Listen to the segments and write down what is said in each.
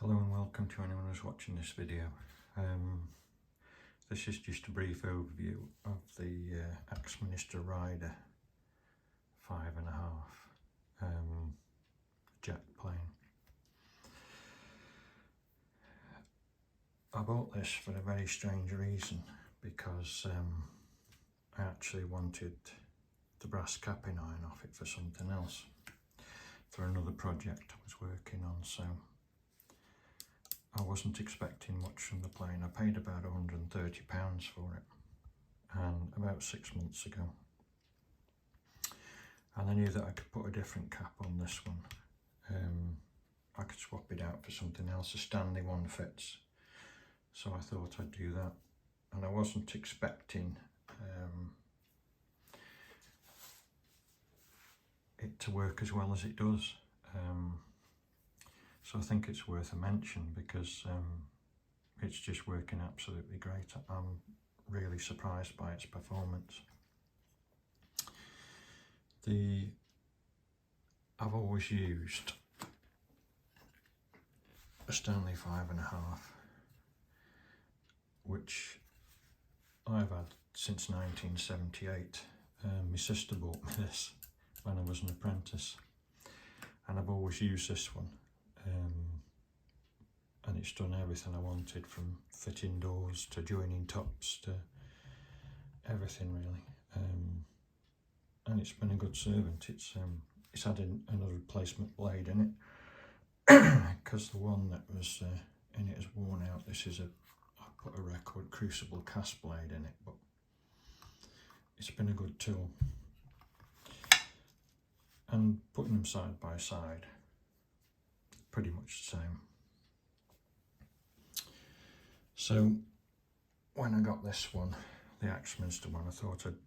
Hello and welcome to anyone who's watching this video. This is just a brief overview of the Axminster Rider 5.5 jet plane. I bought this for a very strange reason because I actually wanted the brass capping iron off it for something else, for another project I was working on, so I wasn't expecting much from the plane. I paid about £130 for it, and about 6 months ago. And I knew that I could put a different cap on this one. I could swap it out for something else. A Stanley one fits, so I thought I'd do that. And I wasn't expecting it to work as well as it does. So I think it's worth a mention because it's just working absolutely great. I'm really surprised by its performance. I've always used a Stanley 5.5, which I've had since 1978. My sister bought me this when I was an apprentice, and I've always used this one. And it's done everything I wanted, from fitting doors to joining tops to everything really. And it's been a good servant. It's had another replacement blade in it because the one that was in it is worn out. This is I put a record crucible cast blade in it, but it's been a good tool. And putting them side by side, pretty much the same. So when I got this one, the Axminster one, I thought I'd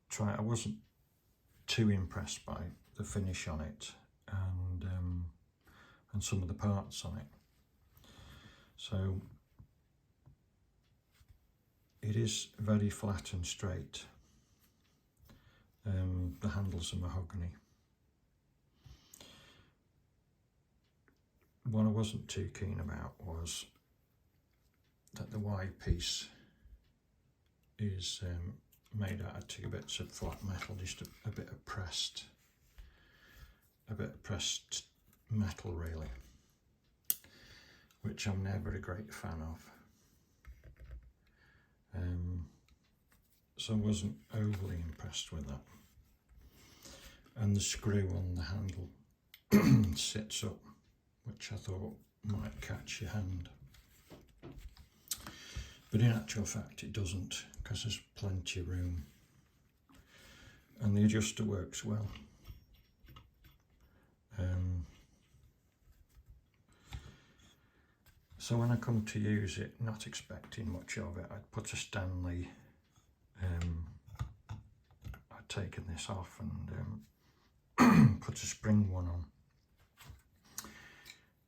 try it. I wasn't too impressed by the finish on it and some of the parts on it. So it is very flat and straight. The handles are mahogany. What I wasn't too keen about was that the Y piece is made out of 2 bits of flat metal, just a bit of pressed metal really, which I'm never a great fan of. So I wasn't overly impressed with that. And the screw on the handle sits up, which I thought might catch your hand. But in actual fact it doesn't, because there's plenty of room. And the adjuster works well. So when I come to use it, not expecting much of it, I'd put a Stanley, I'd taken this off and put a spring one on,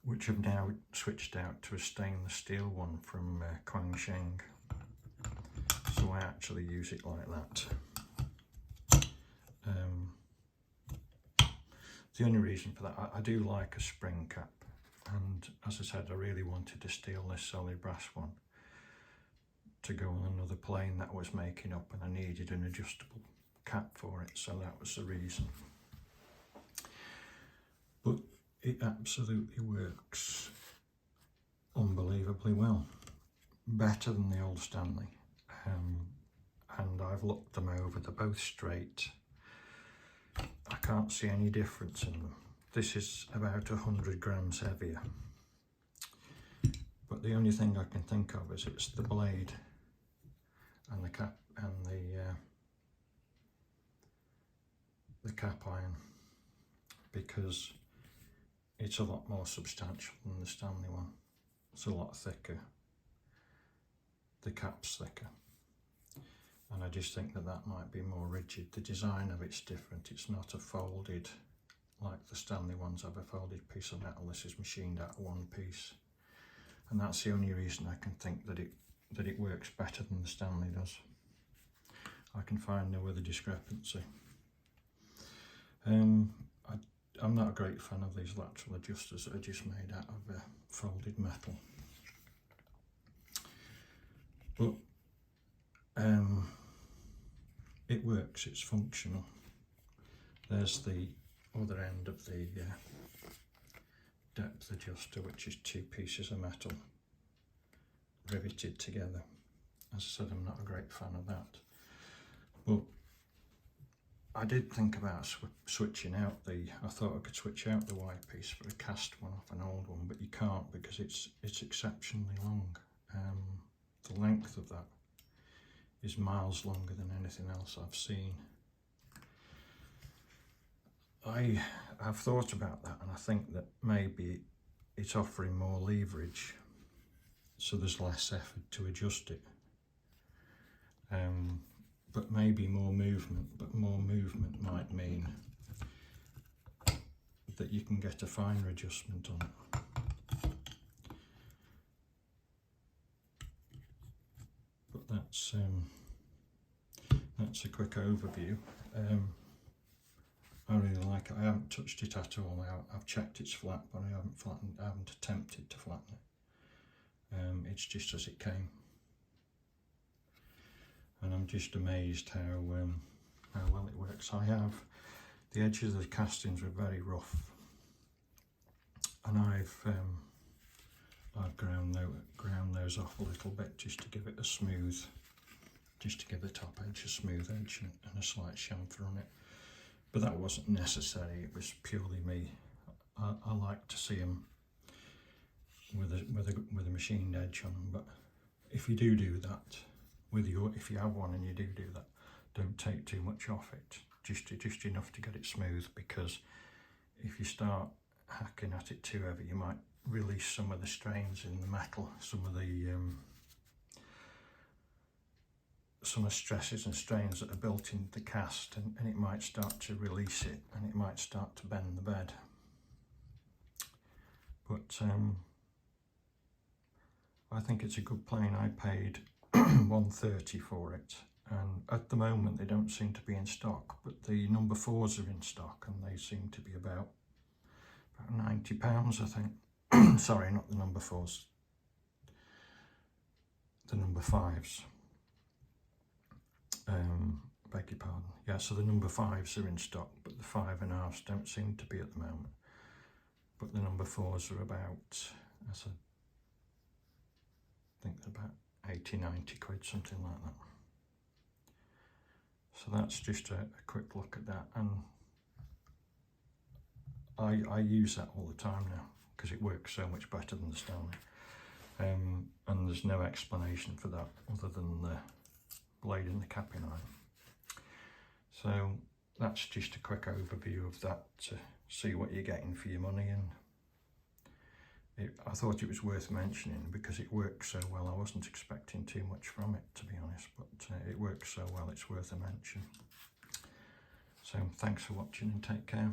which I've now switched out to a stainless steel one from Sheng. So I actually use it like that. The only reason for that, I do like a spring cap, and as I said, I really wanted to steal this solid brass one to go on another plane that I was making up, and I needed an adjustable cap for it, so that was the reason. But it absolutely works unbelievably well, better than the old Stanley. And I've looked them over, they're both straight. I can't see any difference in them. This is about 100 grams heavier, but the only thing I can think of is it's the blade and the cap and the cap iron, because it's a lot more substantial than the Stanley one. It's a lot thicker. The cap's thicker. And I just think that might be more rigid. The design of it's different. It's not a folded, like the Stanley ones have a folded piece of metal. This is machined out of one piece. And that's the only reason I can think that it works better than the Stanley does. I can find no other discrepancy. I'm not a great fan of these lateral adjusters that are just made out of folded metal. But it works, it's functional. There's the other end of the depth adjuster, which is 2 pieces of metal riveted together. As I said, I'm not a great fan of that. But I did think about switching out I thought I could switch out the wide piece for a cast one off an old one, but you can't because it's exceptionally long. The length of that is miles longer than anything else I've seen. I've thought about that, and I think that maybe it's offering more leverage, so there's less effort to adjust it. But maybe more movement, but more movement might mean that you can get a finer adjustment on it. But that's a quick overview. I really like it. I haven't touched it at all. I've checked it's flat, but I haven't attempted to flatten it. It's just as it came. And I'm just amazed how well it works. The edges of the castings were very rough, and I've ground those off a little bit just to give it a smooth, just to give the top edge a smooth edge and a slight chamfer on it. But that wasn't necessary. It was purely me. I like to see them with a machined edge on them. But if you do that. If you have one and you do that, don't take too much off it, just enough to get it smooth, because if you start hacking at it too heavy, you might release some of the strains in the metal, some of stresses and strains that are built into the cast, and it might start to release it, and it might start to bend the bed. But I think it's a good plane. I paid $130 for it, and at the moment they don't seem to be in stock, but the number 4s are in stock, and they seem to be about £90, I think. Sorry, not the number 4s, the number 5s. Beg your pardon. Yeah, so the number 5s are in stock, but the 5.5s don't seem to be at the moment. But the number 4s are about, I think they're about 80-90 quid, something like that. So that's just a quick look at that, and I use that all the time now because it works so much better than the Stanley, and there's no explanation for that other than the blade and the capping iron. So that's just a quick overview of that to see what you're getting for your money, and I thought it was worth mentioning because it works so well. I wasn't expecting too much from it, to be honest, but it works so well it's worth a mention. So thanks for watching and take care.